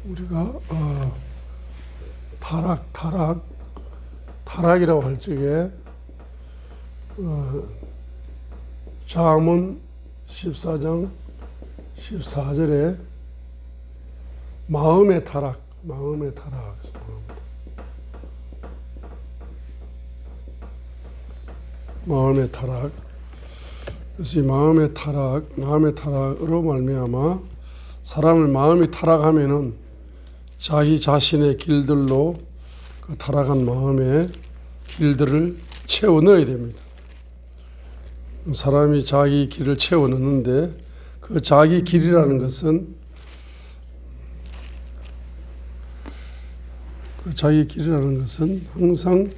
우리가 타락이라고 할 적에 잠언 14장 14절에 마음의 타락. 그래서 이 마음의 타락으로 말미암아 사람을 마음이 타락하면은 자기 자신의 길들로 그 타락한 마음의 길들을 채워 넣어야 됩니다. 사람이 자기 길을 채워 넣는데 그 자기 길이라는 것은 항상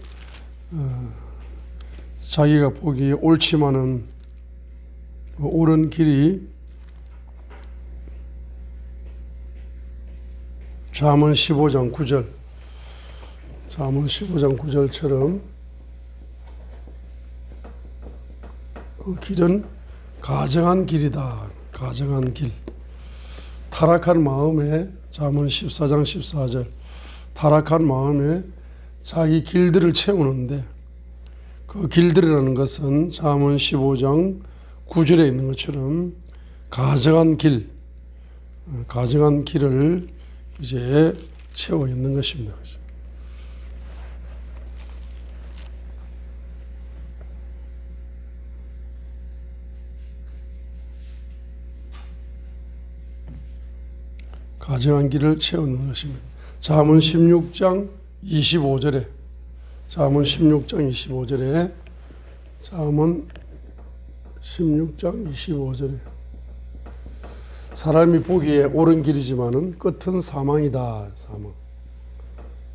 자기가 보기에 옳지만은 옳은 길이 잠언 15장 9절처럼 그 길은 가정한 길이다. 가정한 길. 타락한 마음에 잠언 14장 14절 타락한 마음에 자기 길들을 채우는데 그 길들이라는 것은 잠언 15장 9절에 있는 것처럼 가정한 길을 이제 채워 있는 것입니다. 가정한 길을 채우는 것입니다. 잠언 16장 25절에 사람이 보기에 옳은 길이지만은 끝은 사망이다.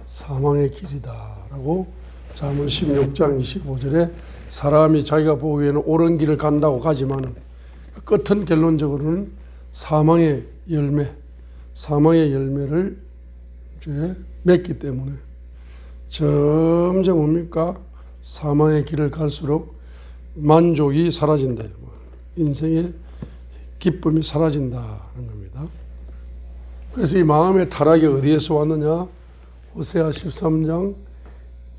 사망의 길이다라고 잠언 16장 25절에 사람이 자기가 보기에는 옳은 길을 간다고 가지만은 끝은 결론적으로는 사망의 열매를 이제 맺기 때문에 점점 뭡니까? 사망의 길을 갈수록 만족이 사라진다. 인생의 기쁨이 사라진다는 겁니다. 그래서 이 마음의 타락이 어디에서 왔느냐? 호세아 13장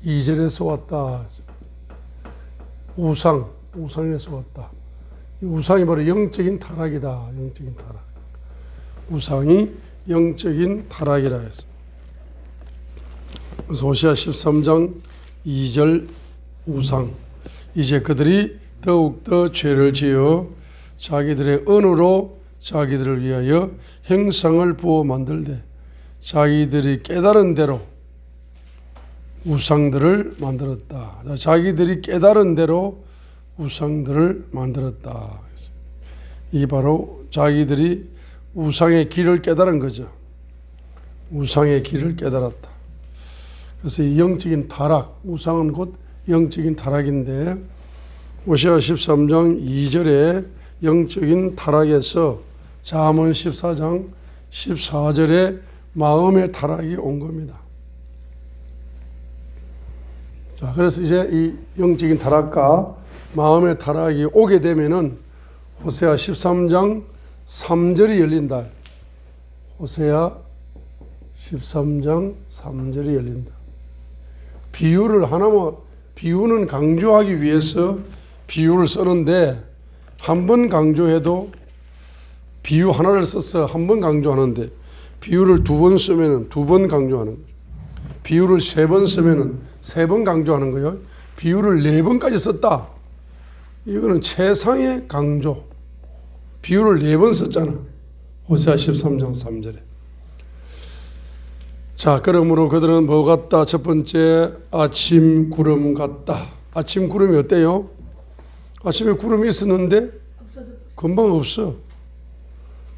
2절에서 왔다. 우상에서 왔다. 이 우상이 바로 영적인 타락이다. 영적인 타락. 우상이 영적인 타락이라 했습니다. 그래서 호세아 13장 2절 우상. 이제 그들이 더욱더 죄를 지어 자기들의 언어로 자기들을 위하여 형상을 부어 만들되 자기들이 깨달은 대로 우상들을 만들었다. 자기들이 깨달은 대로 우상들을 만들었다. 이 바로 자기들이 우상의 길을 깨달은 거죠. 우상의 길을 깨달았다. 그래서 이 영적인 타락, 우상은 곧 영적인 타락인데 호세아 13장 2절에 영적인 타락에서 잠언 14장 14절에 마음의 타락이 온 겁니다. 자, 그래서 이제 이 영적인 타락과 마음의 타락이 오게 되면은 호세아 13장 3절이 열린다. 호세아 13장 3절이 열린다. 비유는 강조하기 위해서 비유를 쓰는데 한 번 강조해도 비유 하나를 써서 한 번 강조하는데 비유를 두 번 쓰면은 두 번 강조하는 거죠. 비유를 세 번 쓰면은 세 번 강조하는 거예요. 비유를 네 번까지 썼다. 이거는 최상의 강조. 비유를 네 번 썼잖아. 호세아 13장 3절에. 자, 그러므로 그들은 뭐 같다? 첫 번째, 아침 구름 같다. 아침 구름이 어때요? 아침에 구름이 있었는데 금방 없어.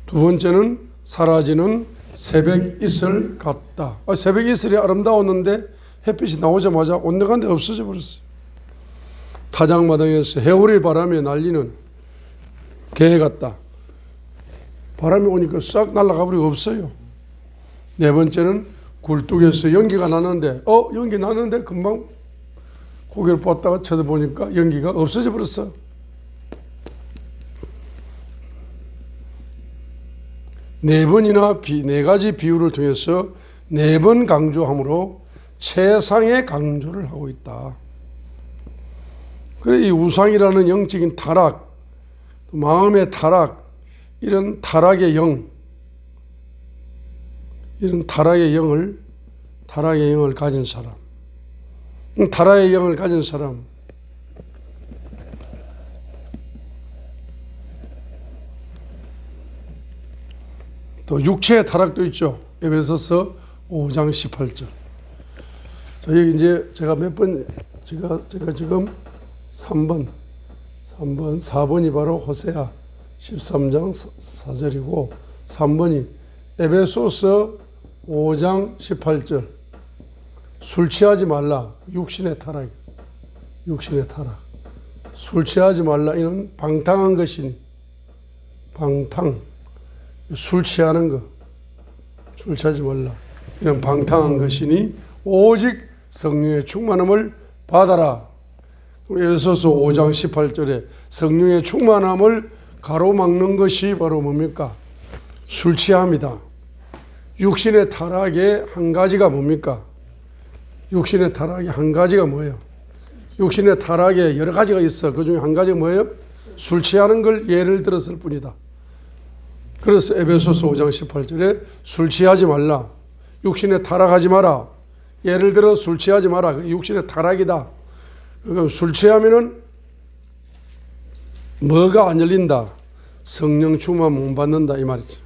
두 번째는 사라지는 새벽 이슬 같다. 새벽 이슬이 아름다웠는데 햇빛이 나오자마자 온데간데 없어져 버렸어요. 타작마당에서 해오리 바람에 날리는 개 같다. 바람이 오니까 싹 날아가 버리고 없어요. 네 번째는 굴뚝에서 연기가 나는데 연기 나는데 금방 고개를 뻗다가 쳐다보니까 연기가 없어져 버렸어. 네 번이나 네 가지 비유를 통해서 네 번 강조함으로 최상의 강조를 하고 있다. 그래 이 우상이라는 영적인 타락, 마음의 타락, 이런 타락의 영, 이런 타락의 영을 가진 사람, 타락의 영을 가진 사람, 또 육체의 타락도 있죠. 에베소서 5장 18절. 저희 이제 제가 지금 3번, 4번이 바로 호세아 13장 4절이고 3번이 에베소서 5장 18절. 술 취하지 말라. 육신의 타락. 술 취하지 말라. 이는 방탕한 것이니. 방탕. 술 취하는 거. 술 취하지 말라. 이는 방탕한 것이니 오직 성령의 충만함을 받아라. 에베소서 5장 18절에 성령의 충만함을 가로막는 것이 바로 뭡니까? 술 취함이다. 육신의 타락의 한 가지가 뭡니까? 육신의 타락의 한 가지가 뭐예요? 육신의 타락에 여러 가지가 있어. 그 중에 한 가지가 뭐예요? 술 취하는 걸 예를 들었을 뿐이다. 그래서 에베소서 5장 18절에 술 취하지 말라. 육신에 타락하지 마라. 예를 들어 술 취하지 마라. 육신의 타락이다. 그럼 술 취하면은 뭐가 안 열린다? 성령 충만 못 받는다 이 말이지.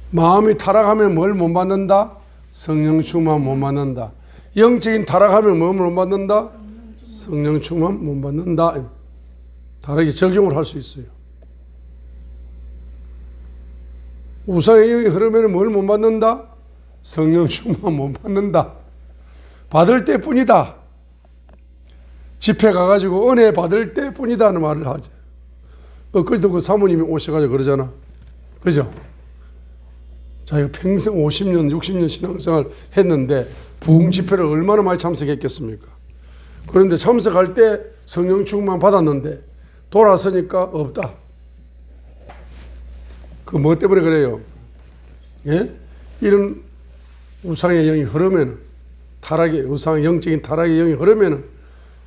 마음이 타락하면 뭘 못 받는다? 성령 충만 못 받는다. 영적인 타락하면 뭘 못 받는다? 성령 충만 못 받는다. 다르게 적용을 할 수 있어요. 우상의 영이 흐르면 뭘 못 받는다? 성령 충만 못 받는다. 받을 때뿐이다. 집회 가가지고 은혜 받을 때뿐이다는 말을 하지. 그저도 그 사모님이 오셔가지고 그러잖아. 그죠? 자기가 평생 50년, 60년 신앙생활 했는데 부흥 집회를 얼마나 많이 참석했겠습니까? 그런데 참석할 때 성령 충만 받았는데 돌아서니까 없다. 그 뭐 때문에 그래요? 예? 이런 우상의 영이 흐르면 우상의 영적인 타락의 영이 흐르면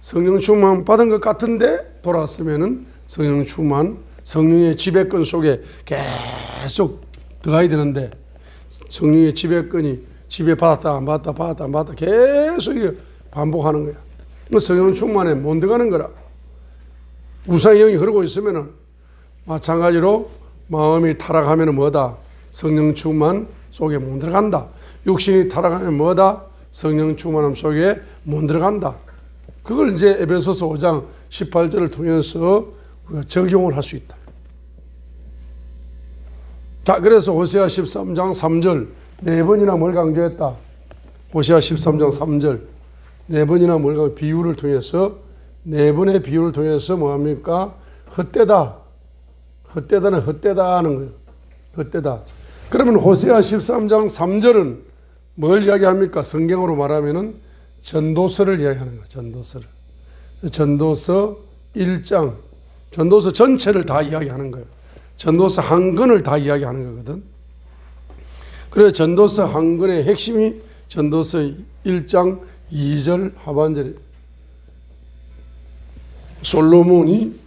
성령 충만 받은 것 같은데 돌아서면은 성령 충만, 성령의 지배권 속에 계속 들어가야 되는데 성령의 지배권이 지배받았다 안 받았다 받았다 안 받았다 계속 반복하는 거야. 성령 충만에 못 들어가는 거라. 우상의 영이 흐르고 있으면은 마찬가지로 마음이 타락하면 뭐다? 성령 충만 속에 못 들어간다. 육신이 타락하면 뭐다? 성령 충만함 속에 못 들어간다. 그걸 이제 에베소서 5장 18절을 통해서 우리가 적용을 할 수 있다. 자, 그래서 호세아 13장 3절 네 번이나 뭘 강조했다? 호세아 13장 3절 네 번이나 뭘 비유를 통해서 네 번의 비유를 통해서 뭐합니까? 헛되다. 헛되다는 헛되다 하는 거예요. 헛되다. 그러면 호세아 13장 3절은 뭘 이야기합니까? 성경으로 말하면은 전도서를 이야기하는 거예요. 전도서를. 전도서 1장, 전도서 전체를 다 이야기하는 거예요. 전도서 한 권을 다 이야기하는 거거든. 그래서 전도서 한 권의 핵심이 전도서 1장 2절 하반절이에요. 솔로몬이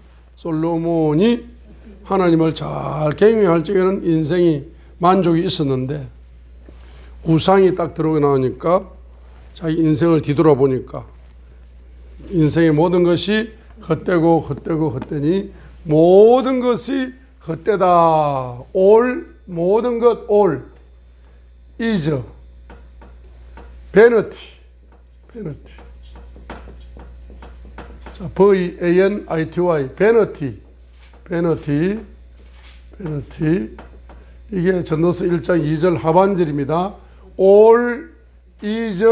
하나님을 잘 경외할 적에는 인생이 만족이 있었는데 우상이 딱 들어오고 나오니까 자기 인생을 뒤돌아보니까 인생의 모든 것이 헛되니 모든 것이 헛되다. 모든 것 is vanity. 자, vanity, vanity. 이게 전도서 1장 2절 하반절입니다. All is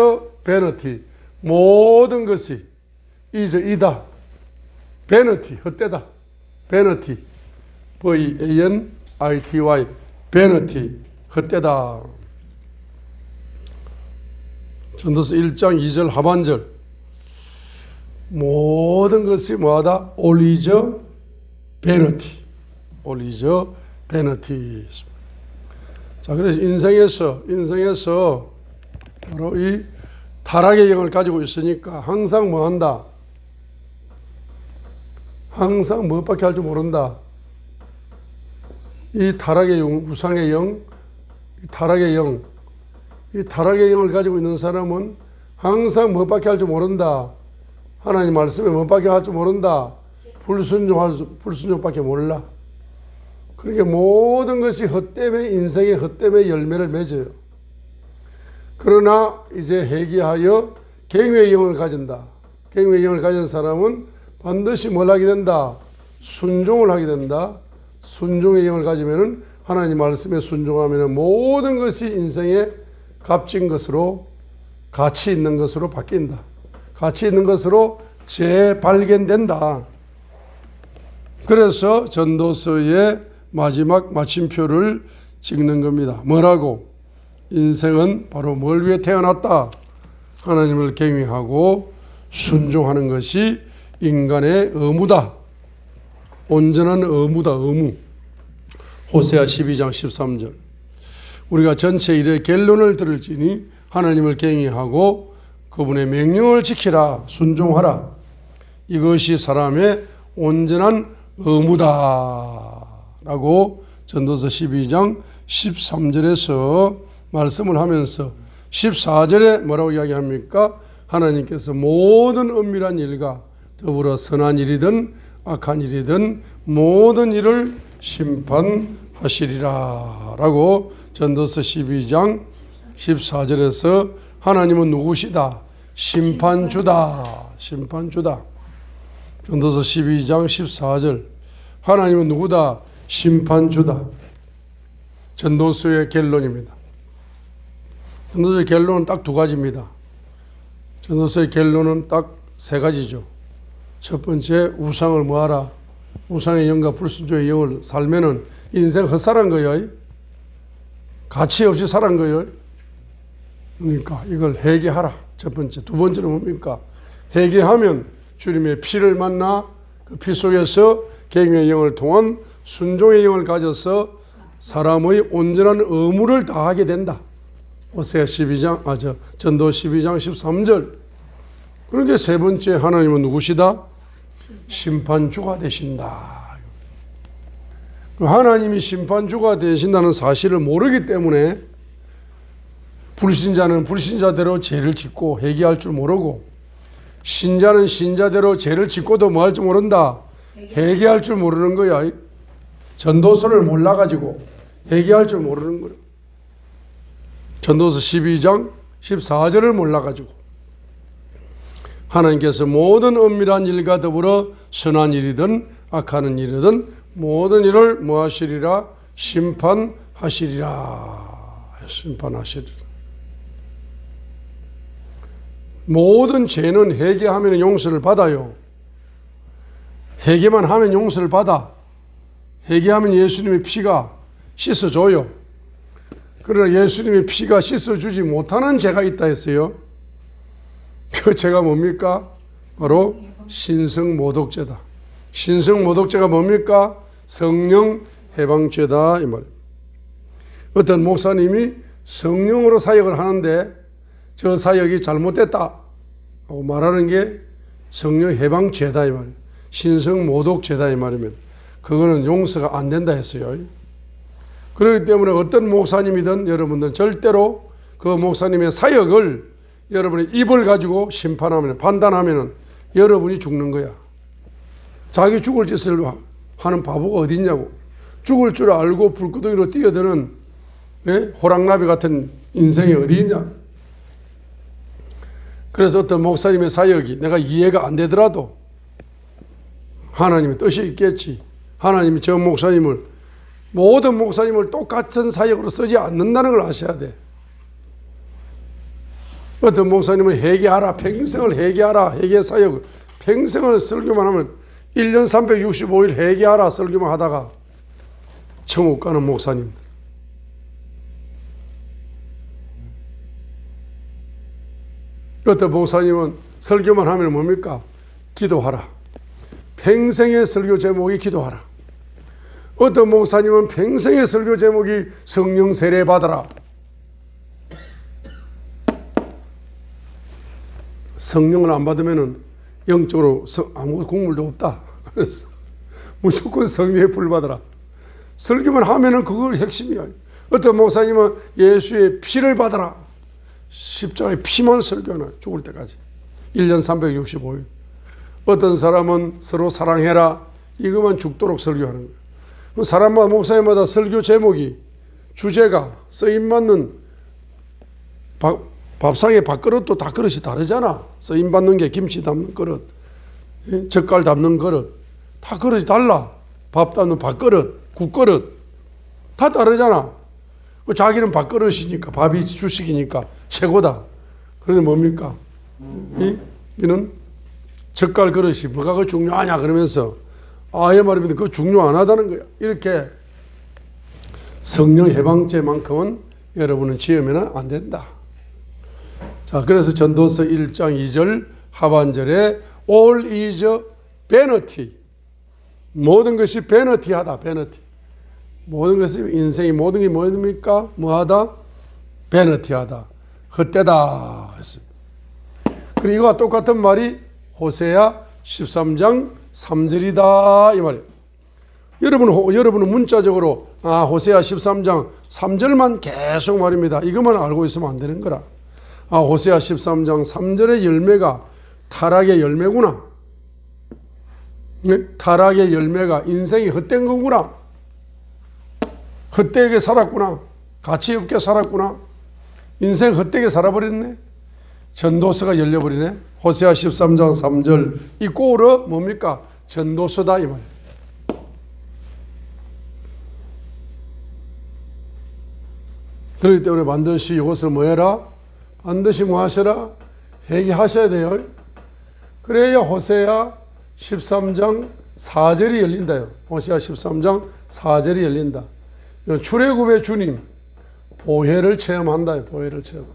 vanity. 모든 것이 is 이다. vanity, 헛되다. vanity. vanity, vanity, 헛되다. 전도서 1장 2절 하반절. 모든 것이 뭐하다? All is vanity. All is 베너티. 자, 그래서 인생에서 바로 이 타락의 영을 가지고 있으니까 항상 뭐 한다? 항상 무엇밖에 할 줄 모른다. 이 타락의 영, 우상의 영, 이 타락의 영을 가지고 있는 사람은 항상 무엇밖에 할 줄 모른다. 하나님 말씀에 무엇밖에 할 줄 모른다. 불순종밖에 몰라. 그러니까 모든 것이 헛되매 인생의 헛되매 열매를 맺어요. 그러나 이제 회개하여 갱회의 영을 가진다. 갱회의 영을 가진 사람은 반드시 뭘 하게 된다? 순종을 하게 된다. 순종의 영을 가지면은 하나님 말씀에 순종하면은 모든 것이 인생의 값진 것으로, 가치 있는 것으로 바뀐다. 가치 있는 것으로 재발견된다. 그래서 전도서의 마지막 마침표를 찍는 겁니다. 뭐라고? 인생은 바로 뭘 위해 태어났다? 하나님을 경외하고 순종하는 것이 인간의 의무다. 온전한 의무다. 의무. 호세아 12장 13절. 우리가 전체 일의 결론을 들을지니 하나님을 경외하고 그분의 명령을 지키라. 순종하라. 이것이 사람의 온전한 의무다 라고 전도서 12장 13절에서 말씀을 하면서 14절에 뭐라고 이야기합니까? 하나님께서 모든 은밀한 일과 더불어 선한 일이든 악한 일이든 모든 일을 심판하시리라 라고 전도서 12장 14절에서 하나님은 누구시다? 심판주다. 심판주다. 전도서 12장 14절 하나님은 누구다? 심판주다. 전도서의 결론입니다. 전도서의 결론은 딱 두 가지입니다. 전도서의 결론은 딱 세 가지죠. 첫 번째, 우상을 뭐하라? 우상의 영과 불순종의 영을 살면은 인생 헛살한 거예요. 가치 없이 살한 거예요. 그러니까 이걸 회개하라. 첫 번째. 두 번째는 뭡니까? 회개하면 주님의 피를 만나 그 피 속에서 갱의의 영을 통한 순종의 영을 가져서 사람의 온전한 의무를 다하게 된다. 호세아 12장, 전도 12장 13절. 그러니까 세 번째, 하나님은 누구시다? 심판주가 되신다. 하나님이 심판주가 되신다는 사실을 모르기 때문에 불신자는 불신자대로 죄를 짓고 회개할 줄 모르고, 신자는 신자대로 죄를 짓고도 뭐 할 줄 모른다? 회개할 줄 모르는 거야. 전도서를 몰라가지고 회개할 줄 모르는 거야. 전도서 12장 14절을 몰라가지고 하나님께서 모든 은밀한 일과 더불어 선한 일이든 악한 일이든 모든 일을 뭐 하시리라? 심판하시리라. 심판하시리라. 모든 죄는 회개하면 용서를 받아요. 회개만 하면 용서를 받아. 회개하면 예수님의 피가 씻어줘요. 그러나 예수님의 피가 씻어주지 못하는 죄가 있다 했어요. 그 죄가 뭡니까? 바로 신성모독죄다. 신성모독죄가 뭡니까? 성령 해방죄다 이 말입니다. 어떤 목사님이 성령으로 사역을 하는데 저 사역이 잘못됐다 하고 말하는 게 성령 해방죄다 이 말이에요. 신성모독죄다 이 말입니다. 그거는 용서가 안 된다 했어요. 그렇기 때문에 어떤 목사님이든 여러분들 절대로 그 목사님의 사역을 여러분의 입을 가지고 심판하면, 판단하면 여러분이 죽는 거야. 자기 죽을 짓을 하는 바보가 어디 있냐고. 죽을 줄 알고 불구덩이로 뛰어드는 호랑나비 같은 인생이 어디 있냐. 그래서 어떤 목사님의 사역이 내가 이해가 안 되더라도 하나님의 뜻이 있겠지. 하나님이 저 목사님을, 모든 목사님을 똑같은 사역으로 쓰지 않는다는 걸 아셔야 돼. 어떤 목사님은 회개하라, 평생을 회개하라, 회개 사역을 평생을 설교만 하면 1년 365일 회개하라 설교만 하다가 천국 가는 목사님들. 어떤 목사님은 설교만 하면 뭡니까? 기도하라. 평생의 설교 제목이 기도하라. 어떤 목사님은 평생의 설교 제목이 성령 세례 받아라. 성령을 안 받으면 영적으로 아무 국물도 없다. 그래서 무조건 성령의 불 받아라. 설교만 하면은 그걸 핵심이야. 어떤 목사님은 예수의 피를 받아라. 십자가의 피만 설교하나 죽을 때까지. 1년 365일. 어떤 사람은 서로 사랑해라. 이것만 죽도록 설교하는 거예요. 사람마다 목사님마다 설교 제목이 주제가 쓰임받는 밥상의 밥그릇도 다 그릇이 다르잖아. 쓰임받는 게 김치 담는 그릇, 젓갈 담는 그릇, 다 그릇이 달라. 밥 담는 밥그릇, 국그릇 다 다르잖아. 자기는 밥그릇이니까 밥이 주식이니까 최고다. 그런데 뭡니까? 이는 젓갈 그릇이 뭐가 그 중요하냐 그러면서 아예 말하면 그거 중요 안 하다는 거야. 이렇게 성령 해방죄만큼은 여러분은 지으면 안 된다. 자, 그래서 전도서 1장 2절 하반절에 all is vanity. 모든 것이 vanity하다. vanity. 모든 것이 인생이 모든 게 뭡니까? 뭐하다? vanity하다. 헛되다 했습니다. 그리고 이거와 똑같은 말이 호세아 13장 3절이다 이 말이에요. 여러분은 문자적으로 호세아 13장 3절만 계속 말입니다. 이것만 알고 있으면 안 되는 거라. 호세아 13장 3절의 열매가 타락의 열매구나. 타락의 열매가 인생이 헛된 거구나. 헛되게 살았구나. 가치 없게 살았구나. 인생 헛되게 살아버렸네. 전도서가 열려버리네. 호세아 13장 3절 이 꼴은 뭡니까? 전도서다 이 말이에요. 그렇기 때문에 반드시 이것을 뭐 해라? 반드시 뭐 하셔라? 회개하셔야 돼요. 그래야 호세아 13장 4절이 열린다요. 호세아 13장 4절이 열린다. 출애굽의 주님 보혜를 체험한다. 보혜를 체험.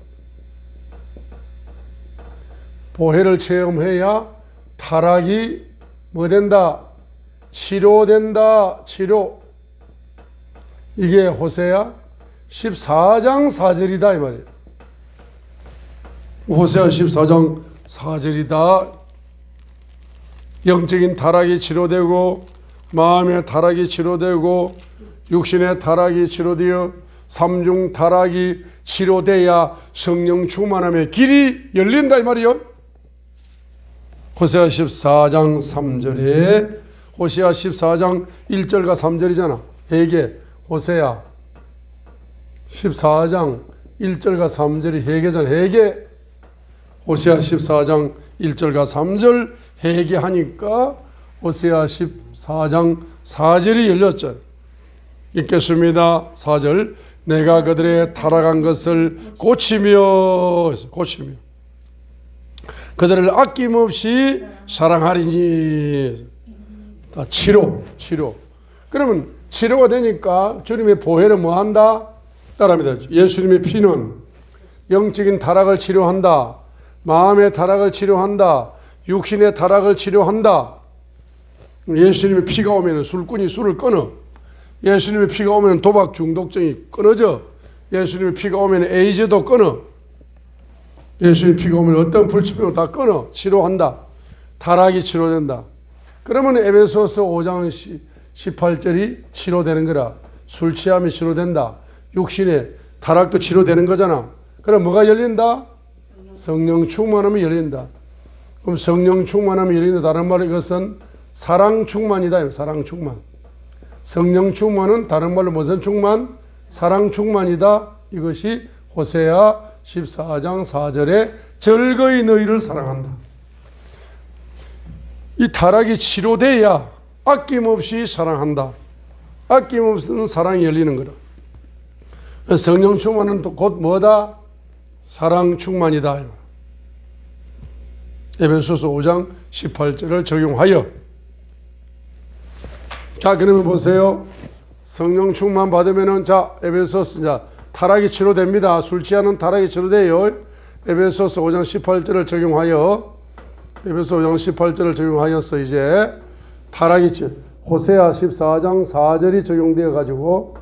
보혜를 체험해야 타락이 뭐 된다? 치료된다. 치료. 이게 호세아 14장 4절이다 이 말이에요. 호세아 14장 4절이다. 영적인 타락이 치료되고 마음의 타락이 치료되고 육신의 타락이 치료되어 삼중 타락이 치료돼야 성령 충만함의 길이 열린다 이 말이에요. 호세아 14장 3절에 호세아 14장 1절과 3절이잖아. 회개. 호세아 14장 1절과 3절이 회개잖아. 회개. 호세아 14장 1절과 3절 회개하니까 호세아 14장 4절이 열렸죠. 읽겠습니다. 4절. 내가 그들의 타락한 것을 고치며 그들을 아낌없이 사랑하리니. 다 치료. 그러면 치료가 되니까 주님의 보혜는 뭐 한다? 따라합니다. 예수님의 피는 영적인 타락을 치료한다. 마음의 타락을 치료한다. 육신의 타락을 치료한다. 예수님의 피가 오면 술꾼이 술을 끊어. 예수님의 피가 오면 도박 중독증이 끊어져. 예수님의 피가 오면 에이즈도 끊어. 예수님의 피가 오면 어떤 불치병을 다 끊어. 치료한다. 타락이 치료된다. 그러면 에베소서 5장 18절이 치료되는 거라. 술 취함이 치료된다. 육신의 타락도 치료되는 거잖아. 그럼 뭐가 열린다? 성령 충만함이 열린다. 그럼 성령 충만함이 열린다. 다른 말로 이것은 사랑 충만이다. 사랑 충만. 성령 충만은 다른 말로 무슨 충만? 사랑 충만이다. 이것이 호세아 14장 4절에 절거이 너희를 사랑한다. 이 타락이 치료돼야 아낌없이 사랑한다. 아낌없는 사랑이 열리는 거다. 성령 충만은 곧 뭐다? 사랑 충만이다. 에베소서 5장 18절을 적용하여. 자, 그러면 보세요. 성령 충만 받으면은 자, 에베소서 자, 타락이 치료됩니다. 술 취하는 타락이 치료돼요. 에베소서 5장 18절을 적용하여. 에베소 5장 18절을 적용하여서 이제 타락이 호세아 14장 4절이 적용되어 가지고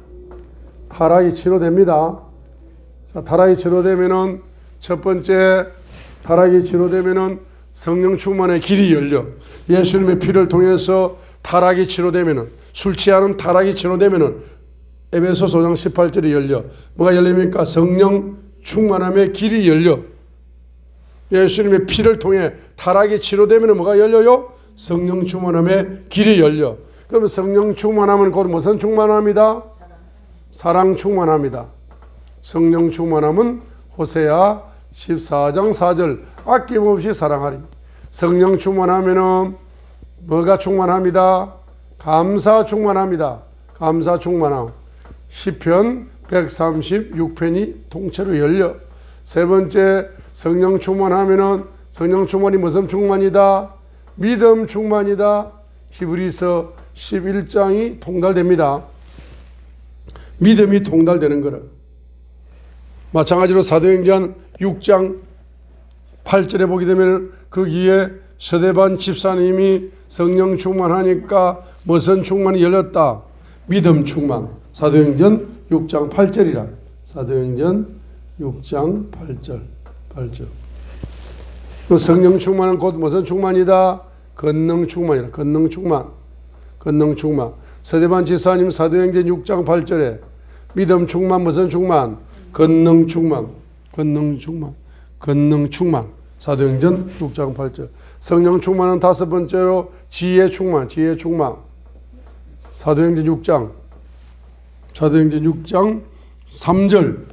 타락이 치료됩니다. 자, 타락이 치료되면은 첫 번째 타락이 치료되면은 성령 충만의 길이 열려. 예수님의 피를 통해서 타락이 치료되면은, 술 취하는 타락이 치료되면은 에베소서 5장 18절이 열려. 뭐가 열립니까? 성령 충만함의 길이 열려. 예수님의 피를 통해 타락이 치료되면은 뭐가 열려요? 성령 충만함의 길이 열려. 그러면 성령 충만함은 곧 무슨 충만함이다? 사랑 충만함이다. 성령 충만함은 호세아 14장 4절 아낌없이 사랑하리. 성령 충만하면은 뭐가 충만합니다? 감사 충만합니다. 감사 충만함. 시편 136편이 통째로 열려. 세 번째 성령 충만하면은 성령 충만이 무슨 충만이다? 믿음 충만이다. 히브리서 11장이 통달됩니다. 믿음이 통달되는 거라. 마찬가지로 사도행전 6장 8절에 보게 되면 거기에 서대반 집사님이 성령 충만하니까 무슨 충만이 열렸다? 믿음 충만. 사도행전 6장 8절이라. 사도행전 6장 8절. 성령 충만은 곧 무슨 충만이다? 권능 충만이라. 권능 충만. 서대반 집사님 사도행전 6장 8절에 믿음 충만 무슨 충만? 권능 충만. 사도행전 6장 8절. 성령 충만은 다섯 번째로 지혜 충만. 사도행전 6장 3절.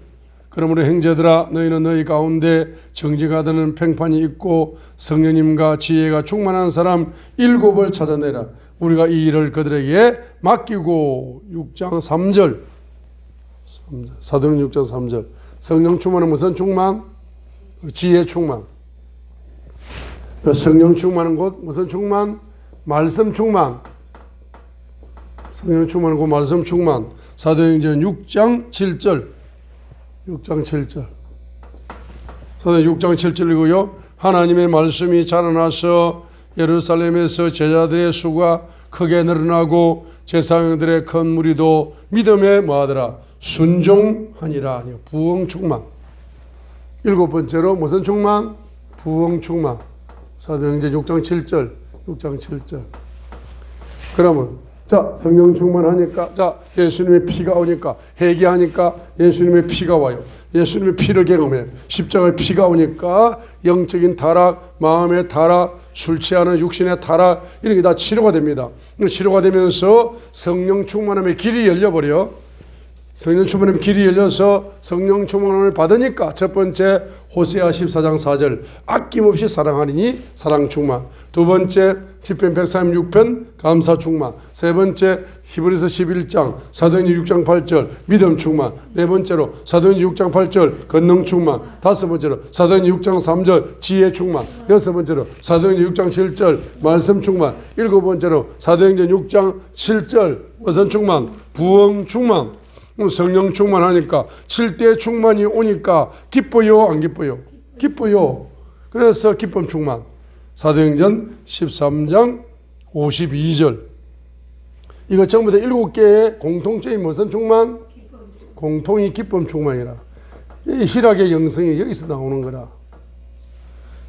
그러므로 형제들아 너희는 너희 가운데 정직하 드는 평판이 있고 성령님과 지혜가 충만한 사람 7을 찾아내라. 우리가 이 일을 그들에게 맡기고. 6장 3절. 사도행전 6장 3절. 성령 충만은 무슨 충만? 지혜 충만. 성령 충만은 곧 무슨 충만? 말씀 충만. 성령 충만은 곧 말씀 충만. 사도행전 6장 7절. 사도행전 6장 7절이고요. 하나님의 말씀이 자라나서 예루살렘에서 제자들의 수가 크게 늘어나고 제사장들의 큰 무리도 믿음에 뭐하더라? 순종하니라. 부흥 충만. 일곱 번째로 무슨 충만? 부흥 충만. 사도행전 6장 7절. 그러면 자, 성령 충만하니까, 자, 예수님의 피가 오니까, 회개하니까 예수님의 피가 와요. 예수님의 피를 경험해. 십자가의 피가 오니까 영적인 타락, 마음의 타락, 술 취하는 육신의 타락, 이런 게 다 치료가 됩니다. 치료가 되면서 성령 충만함의 길이 열려버려. 성령 충만함의 길이 열려서 성령 충만함을 받으니까 첫 번째 호세아 14장 4절 아낌없이 사랑하리니 사랑 충만. 두 번째 시편 136편 감사 충만. 세 번째 히브리서 11장 사도행전 6장 8절 믿음 충만. 네 번째로 사도행전 6장 8절 권능 충만. 다섯 번째로 사도행전 6장 3절 지혜 충만. 여섯 번째로 사도행전 6장 7절 말씀 충만. 일곱 번째로 사도행전 6장 7절 무슨 충만? 부흥 충만. 성령 충만하니까 7대 충만이 오니까 기뻐요 안 기뻐요? 기뻐요. 그래서 기쁨 충만. 사도행전 13장 52절. 이거 전부 다 7개의 공통점이 무슨 충만? 공통이 기쁨 충만이라. 이 희락의 영성이 여기서 나오는 거라.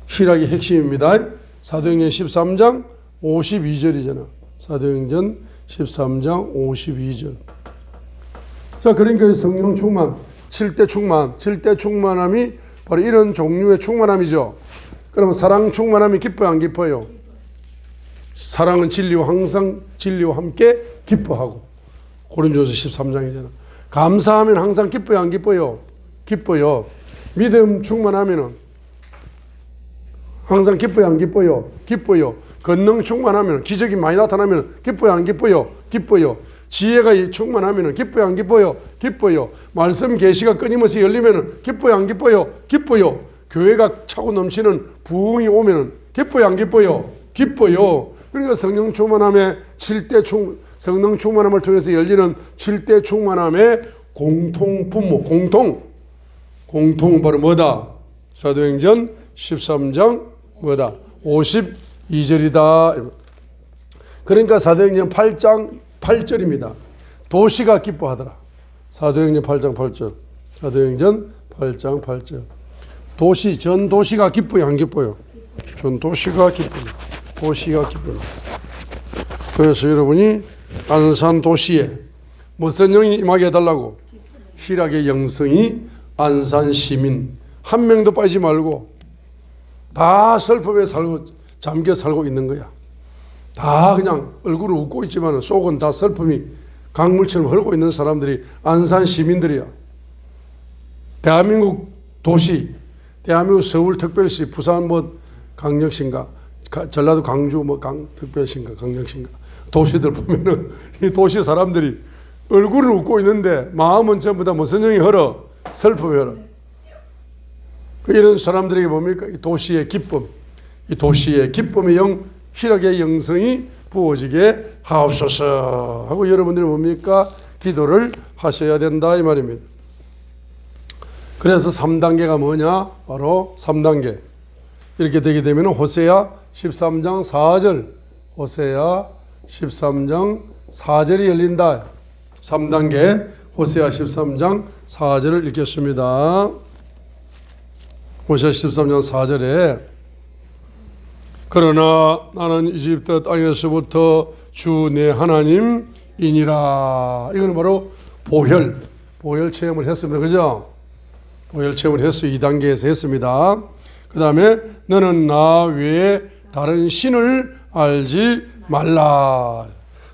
희락의 핵심입니다. 사도행전 13장 52절이잖아. 사도행전 13장 52절. 자, 그러니까 성령 충만, 7대 충만함이 바로 이런 종류의 충만함이죠. 그러면 사랑 충만함이 기뻐요, 안 기뻐요? 사랑은 진리와 항상 진리와 함께 기뻐하고. 고린도서 13장이잖아. 감사하면 항상 기뻐요, 안 기뻐요? 기뻐요. 믿음 충만하면은 항상 기뻐요, 안 기뻐요? 기뻐요. 권능 충만하면, 기적이 많이 나타나면 기뻐요, 안 기뻐요? 기뻐요. 지혜가 충만하면 기뻐요, 안 기뻐요? 기뻐요. 말씀 계시가 끊임없이 열리면 기뻐요, 안 기뻐요? 기뻐요. 교회가 차고 넘치는 부흥이 오면 기뻐요, 안 기뻐요? 기뻐요. 그러니까 성령 충만함의 7대 성령 충만함을 통해서 열리는 7대 충만함의 공통 분모, 공통 바로 뭐다? 사도행전 13장 뭐다? 52절이다. 그러니까 사도행전 8장 8절입니다. 도시가 기뻐하더라. 사도행전 8장 8절. 사도행전 8장 8절. 도시, 전 도시가 기뻐요, 안 기뻐요? 전 도시가 기뻐요. 도시가 기뻐요. 그래서 여러분이 안산 도시에 무슨 영이 임하게 해달라고? 희락의 영성이 안산 시민 한 명도 빠지지 말고 다 슬픔에 살고 잠겨 살고 있는 거야. 다 그냥 얼굴을 웃고 있지만 속은 다 슬픔이 강물처럼 흐르고 있는 사람들이 안산 시민들이야. 대한민국 도시, 대한민국 서울특별시, 부산 뭐 강력시인가, 전라도 광주 뭐 특별시인가, 강력시인가 도시들 보면은 이 도시 사람들이 얼굴은 웃고 있는데 마음은 전부 다 무슨 영이 흐러? 슬픔이 흐러. 이런 사람들에게 뭡니까? 이 도시의 기쁨, 이 도시의 기쁨의 영, 희락의 영성이 부어지게 하옵소서 하고 여러분들이 뭡니까? 기도를 하셔야 된다 이 말입니다. 그래서 3단계가 뭐냐? 바로 3단계. 이렇게 되게 되면 호세아 13장 4절, 호세아 13장 4절이 열린다. 3단계 호세아 13장 4절을 읽겠습니다. 호세아 13장 4절에 그러나 나는 이집트 땅에서부터 주 내 하나님이니라. 이건 바로 보혈 체험을 했습니다. 그죠? 보혈 체험을 했어요. 2단계에서 했습니다. 그 다음에 너는 나 외에 다른 신을 알지 말라.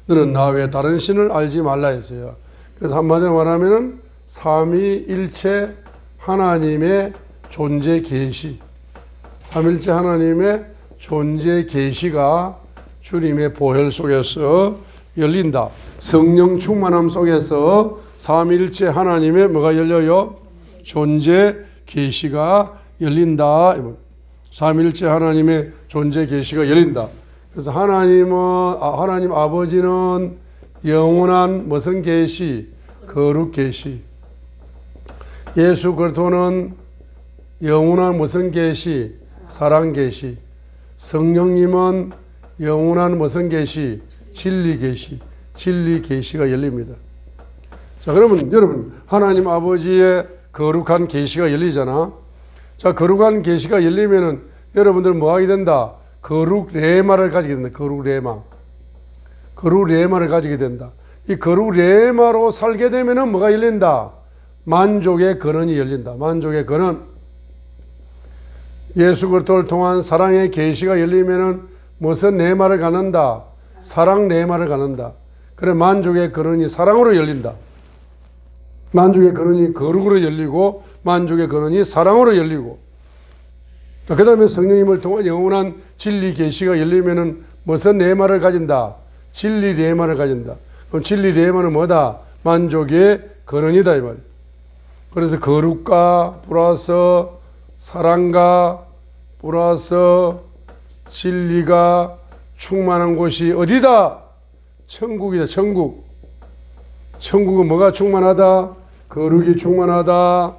너는 나 외에 다른 신을 알지 말라 했어요. 그래서 한마디로 말하면은 삼위일체 하나님의 존재 계시, 삼일체 하나님의 존재 계시가 주님의 보혈 속에서 열린다. 성령 충만함 속에서 삼일체 하나님의 뭐가 열려요? 존재 계시가 열린다. 삼일체 하나님의 존재 계시가 열린다. 그래서 하나님 아버지는 영원한 무슨 계시? 거룩 계시. 예수 그리스도는 영원한 무슨 계시? 사랑 계시. 성령님은 영원한 무슨 계시? 진리 계시. 진리 계시가 열립니다. 자, 그러면 여러분 하나님 아버지의 거룩한 계시가 열리잖아. 자, 거룩한 계시가 열리면은 여러분들 뭐 하게 된다? 거룩 레마를 가지게 된다. 거룩 레마. 거룩 레마를 가지게 된다. 이 거룩 레마로 살게 되면은 뭐가 열린다? 만족의 근원이 열린다. 만족의 근원. 예수 그리스도를 통한 사랑의 계시가 열리면은 무슨 레마를 갖는다? 사랑 레마를 갖는다. 그래 만족의 근원이 사랑으로 열린다. 만족의 근원이 거룩으로 열리고 만족의 근원이 사랑으로 열리고 그 다음에 성령님을 통한 영원한 진리 계시가 열리면은 무슨 레마를 가진다? 진리 레마를 가진다. 그럼 진리 레마는 뭐다? 만족의 근원이다 이 말이에요. 그래서 거룩과 플러스 사랑과 플러스 진리가 충만한 곳이 어디다? 천국이다. 천국. 천국은 뭐가 충만하다? 거룩이 충만하다.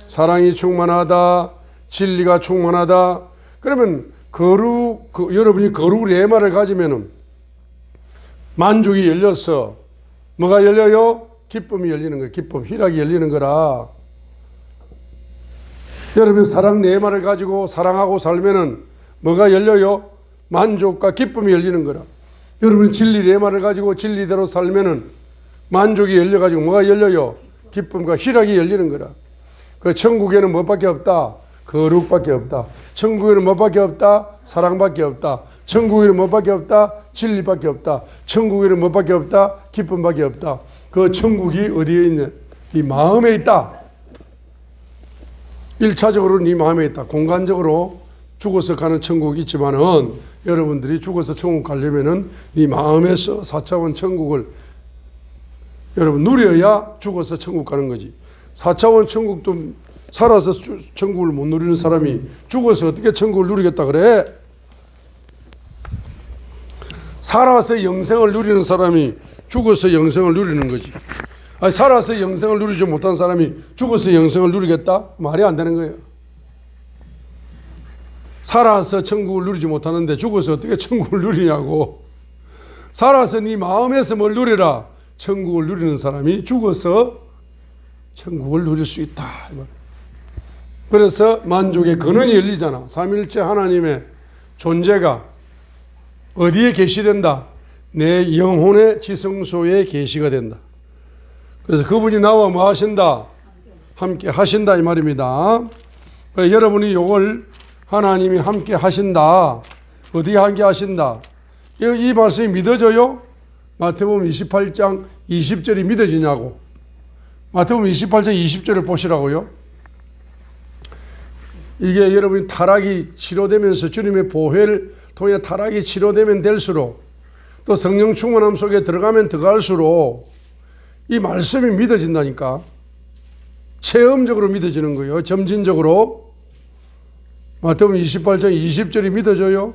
사랑이 충만하다. 진리가 충만하다. 그러면 여러분이 거룩 레마를 가지면은 만족이 열려서 뭐가 열려요? 기쁨이 열리는 거예요. 기쁨, 희락이 열리는 거라. 여러분 사랑 레마를 가지고 사랑하고 살면은 뭐가 열려요? 만족과 기쁨이 열리는 거라. 여러분 진리 레마를 가지고 진리대로 살면은 만족이 열려가지고 뭐가 열려요? 기쁨과 희락이 열리는 거라. 그 천국에는 뭐밖에 없다? 거룩밖에 없다. 천국에는 뭐밖에 없다? 사랑밖에 없다. 천국에는 뭐밖에 없다? 진리밖에 없다. 천국에는 뭐밖에 없다? 기쁨밖에 없다. 그 천국이 어디에 있냐? 네 마음에 있다. 1차적으로 네 마음에 있다. 공간적으로 죽어서 가는 천국이 있지만은 여러분들이 죽어서 천국 가려면은 네 마음에서 4차원 천국을 여러분 누려야 죽어서 천국 가는 거지. 4차원 천국도 살아서 천국을 못 누리는 사람이 죽어서 어떻게 천국을 누리겠다 그래? 살아서 영생을 누리는 사람이 죽어서 영생을 누리는 거지. 아니, 살아서 영생을 누리지 못한 사람이 죽어서 영생을 누리겠다? 말이 안 되는 거예요. 살아서 천국을 누리지 못하는데 죽어서 어떻게 천국을 누리냐고. 살아서 네 마음에서 뭘 누리라? 천국을 누리는 사람이 죽어서 천국을 누릴 수 있다. 그래서 만족의 근원이 열리잖아. 삼일체 하나님의 존재가 어디에 계시된다? 내 영혼의 지성소에 계시가 된다. 그래서 그분이 나와 뭐 하신다? 함께 하신다 이 말입니다. 그래 여러분이 이걸 하나님이 함께 하신다. 어디에 함께 하신다? 이 말씀이 믿어져요? 마태복음 28장 20절이 믿어지냐고. 마태복음 28장 20절을 보시라고요. 이게 여러분이 타락이 치료되면서 주님의 보혈을 통해 타락이 치료되면 될수록 또 성령 충만함 속에 들어가면 들어갈수록 이 말씀이 믿어진다니까. 체험적으로 믿어지는 거예요. 점진적으로. 마태복음 28장 20절이 믿어져요.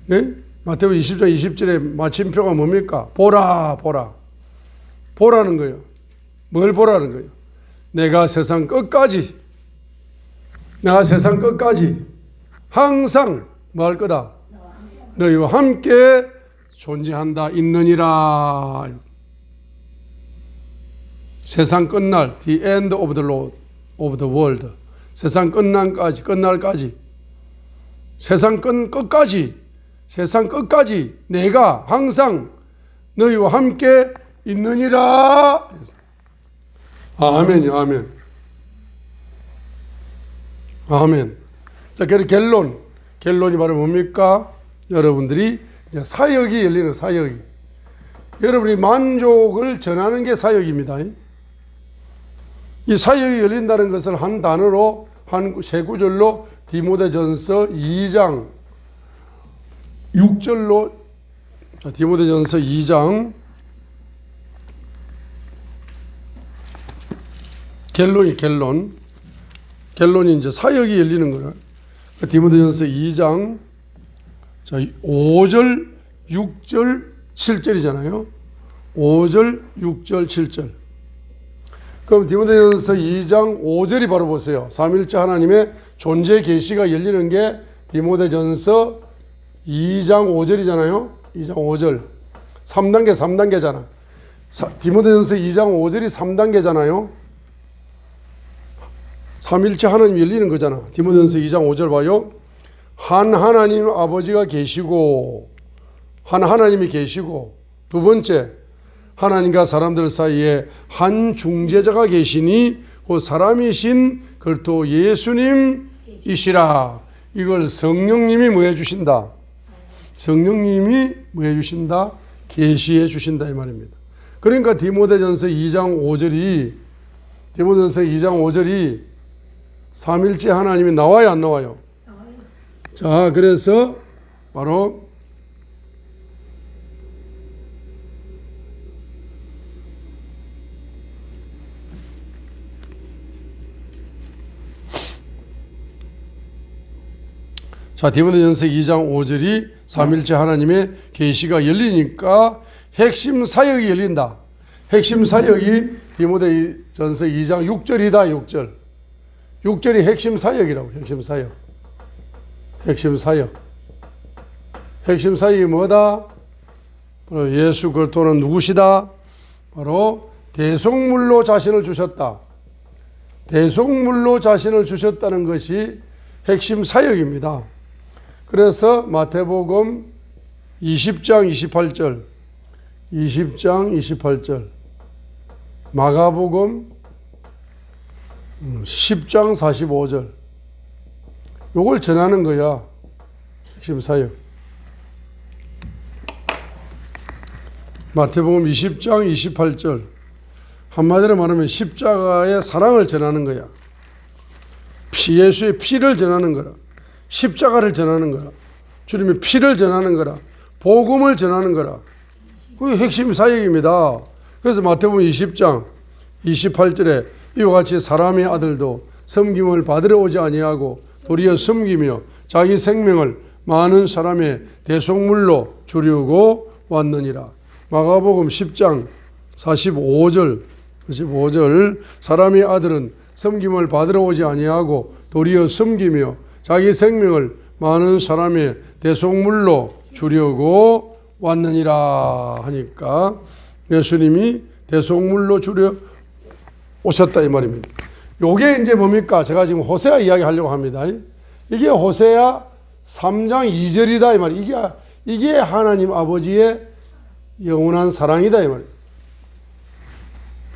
네? 마태복음 20장 20절의 마침표가 뭡니까? 보라 보라. 보라는 거예요. 뭘 보라는 거예요? 내가 세상 끝까지 항상 뭐 할 거다? 너희와 함께 존재한다 있느니라. 세상 끝날 the end of the world. 세상 끝날까지 세상 끝까지 내가 항상 너희와 함께 있느니라. 아멘이요. 아멘. 아멘. 자, 결론이 바로 뭡니까? 여러분들이 이제 사역이 열리는 사역이. 여러분이 만족을 전하는 게 사역입니다. 이 사역이 열린다는 것을 한 단어로 세 구절로 디모데전서 2장 6절로 자, 디모데전서 2장 결론이 이제 사역이 열리는 거라. 디모데전서 2장 자, 5절, 6절, 7절이잖아요. 5절, 6절, 7절. 그럼 디모데전서 2장 5절이 바로 보세요. 삼일째 하나님의 존재 계시가 열리는 게 디모데전서 2장 5절이잖아요. 2장 5절. 3단계잖아. 디모데전서 2장 5절이 3단계잖아요. 삼일째 하나님 열리는 거잖아. 디모데전서 2장 5절 봐요. 한 하나님 아버지가 계시고 한 하나님이 계시고 두 번째 하나님과 사람들 사이에 한 중재자가 계시니 그 사람이신 그리스도 예수님이시라. 이걸 성령님이 뭐 해주신다? 성령님이 뭐 해주신다? 계시해 주신다 이 말입니다. 그러니까 디모데전서 2장 5절이 삼일째 하나님이 나와요 안 나와요? 자, 그래서 바로 자, 디모데전서 2장 5절이 삼일째 하나님의 계시가 열리니까 핵심 사역이 열린다. 핵심 사역이 디모데전서 2장 6절이다. 6절이 핵심 사역이라고. 핵심 사역이 뭐다? 바로 예수 그리스도는 누구시다? 바로 대속물로 자신을 주셨다. 대속물로 자신을 주셨다는 것이 핵심 사역입니다. 그래서 마태복음 20장 28절, 마가복음 10장 45절, 요걸 전하는 거야. 핵심 사역. 마태복음 20장 28절, 한마디로 말하면 십자가의 사랑을 전하는 거야. 예수의 피를 전하는 거라. 십자가를 전하는 거라. 주님의 피를 전하는 거라. 복음을 전하는 거라. 그게 핵심 사역입니다. 그래서 마태복음 20장 28절에 이와 같이 사람의 아들도 섬김을 받으러 오지 아니하고 도리어 섬기며 자기 생명을 많은 사람의 대속물로 주려고 왔느니라. 마가복음 10장 45절 사람의 아들은 섬김을 받으러 오지 아니하고 도리어 섬기며 자기 생명을 많은 사람의 대속물로 주려고 왔느니라 하니까 예수님이 대속물로 주려 오셨다 이 말입니다. 요게 이제 뭡니까? 제가 지금 호세아 이야기 하려고 합니다. 이게 호세아 3장 2절이다 이 말이에요. 이게 하나님 아버지의 영원한 사랑이다 이 말이에요.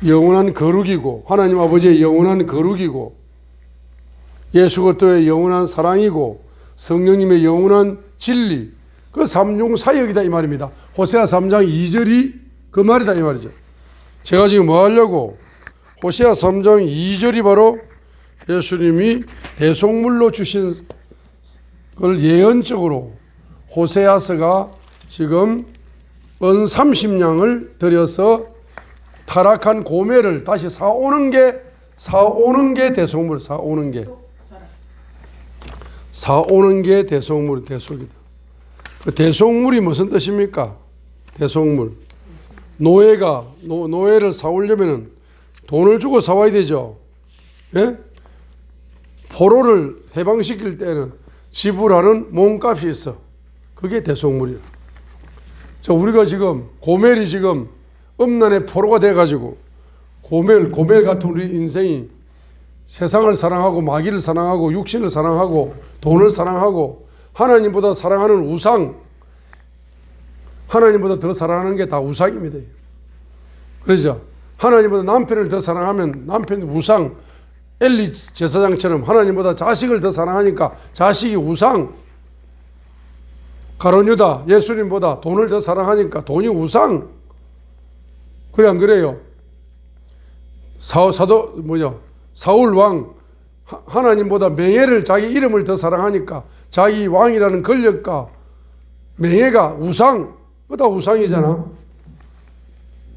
영원한 거룩이고 하나님 아버지의 영원한 거룩이고 예수 그리스도의 영원한 사랑이고 성령님의 영원한 진리, 그 삼중 사역이다 이 말입니다. 호세아 3장 2절이 그 말이다 이 말이죠. 제가 지금 뭐 하려고 호세아 3장 2절이 바로 예수님이 대속물로 주신 걸 예언적으로 호세아서가 지금 은 30냥을 들여서 타락한 고멜을 다시 사오는 게 대속물, 사오는 게 대속물, 대속이다. 그 대속물이 무슨 뜻입니까? 대속물. 노예를 사오려면 돈을 주고 사와야 되죠. 예? 포로를 해방시킬 때는 지불하는 몸값이 있어. 그게 대속물이야. 우리가 지금 고멜이 지금 음란의 포로가 돼가지고 고멜 같은 우리 인생이 세상을 사랑하고 마귀를 사랑하고 육신을 사랑하고 돈을 사랑하고 하나님보다 사랑하는 우상, 하나님보다 더 사랑하는 게 다 우상입니다. 그렇죠? 하나님보다 남편을 더 사랑하면 남편이 우상, 엘리 제사장처럼 하나님보다 자식을 더 사랑하니까 자식이 우상, 가룟 유다 예수님보다 돈을 더 사랑하니까 돈이 우상. 그래 안 그래요? 사울 왕 하나님보다 명예를, 자기 이름을 더 사랑하니까 자기 왕이라는 권력과 명예가 우상, 그거 다 우상이잖아.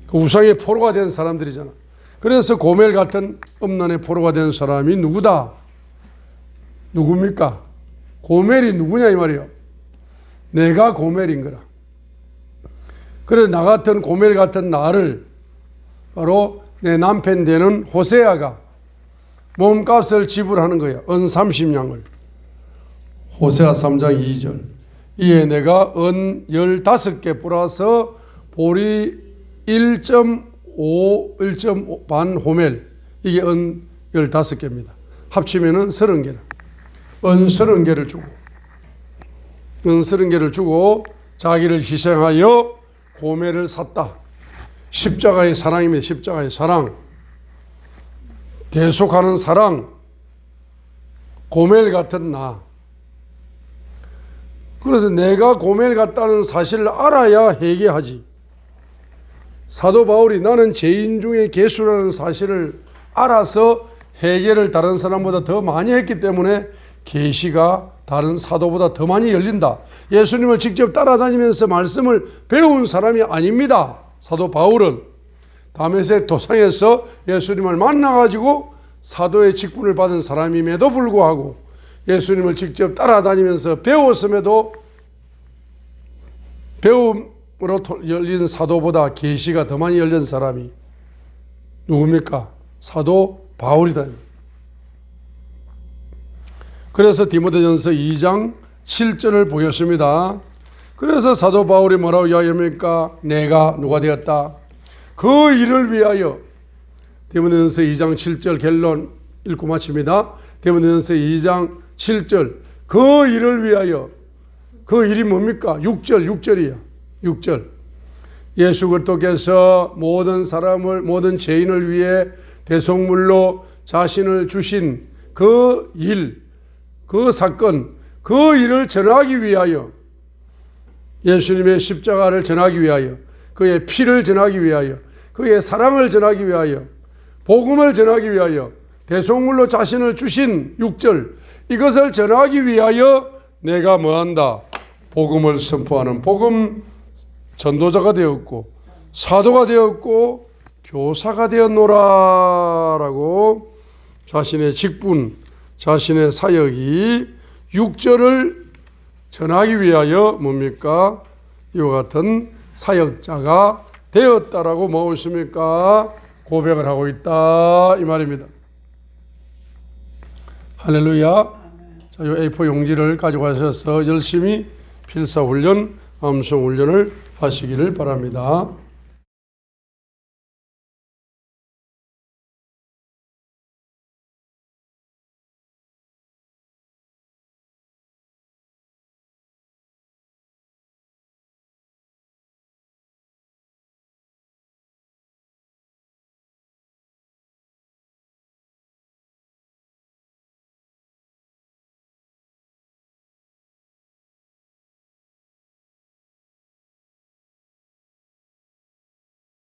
그 우상의 포로가 된 사람들이잖아. 그래서 고멜 같은 음란의 포로가 된 사람이 누구다? 누굽니까? 고멜이 누구냐 이 말이에요. 내가 고멜인 거라. 그래서 나 같은 고멜 같은 나를 바로 내 남편 되는 호세아가 몸값을 지불하는 거야. 은 30냥을. 호세아 3장 2절. 이에 내가 은 15개 뿌려서 보리 1.5 반 호멜. 이게 은 15개입니다. 합치면은 30개라. 은 30개를 주고. 은 30개를 주고 자기를 희생하여 고멜을 샀다. 십자가의 사랑입니다. 십자가의 사랑. 대속하는 사랑. 고멜 같은 나. 그래서 내가 고멜 같다는 사실을 알아야 회개하지. 사도 바울이 나는 죄인 중에 괴수라는 사실을 알아서 회개를 다른 사람보다 더 많이 했기 때문에 계시가 다른 사도보다 더 많이 열린다. 예수님을 직접 따라다니면서 말씀을 배운 사람이 아닙니다. 사도 바울은 다메섹 도상에서 예수님을 만나가지고 사도의 직분을 받은 사람임에도 불구하고 예수님을 직접 따라다니면서 배웠음에도 배움으로 열린 사도보다 계시가 더 많이 열린 사람이 누굽니까? 사도 바울이다. 그래서 디모데전서 2장 7절을 보겠습니다. 그래서 사도 바울이 뭐라고 이야기합니까? 내가 누가 되었다? 그 일을 위하여. 디모데전서 2장 7절 결론 읽고 마칩니다. 디모데전서 2장 7절 그 일을 위하여. 그 일이 뭡니까? 6절이에요. 6절. 예수 그리스도께서 모든 사람을, 모든 죄인을 위해 대속물로 자신을 주신 그 일, 그 사건, 그 일을 전하기 위하여, 예수님의 십자가를 전하기 위하여, 그의 피를 전하기 위하여, 그의 사랑을 전하기 위하여, 복음을 전하기 위하여, 대속물로 자신을 주신 6절, 이것을 전하기 위하여 내가 뭐한다? 복음을 선포하는 복음 전도자가 되었고 사도가 되었고 교사가 되었노라 라고 자신의 직분, 자신의 사역이 6절을 전하기 위하여 뭡니까? 이와 같은 사역자가 되었다라고 무엇입니까? 고백을 하고 있다 이 말입니다. 할렐루야. 자, 이 A4 용지를 가지고 가셔서 열심히 필사훈련, 암송훈련을 하시기를 바랍니다.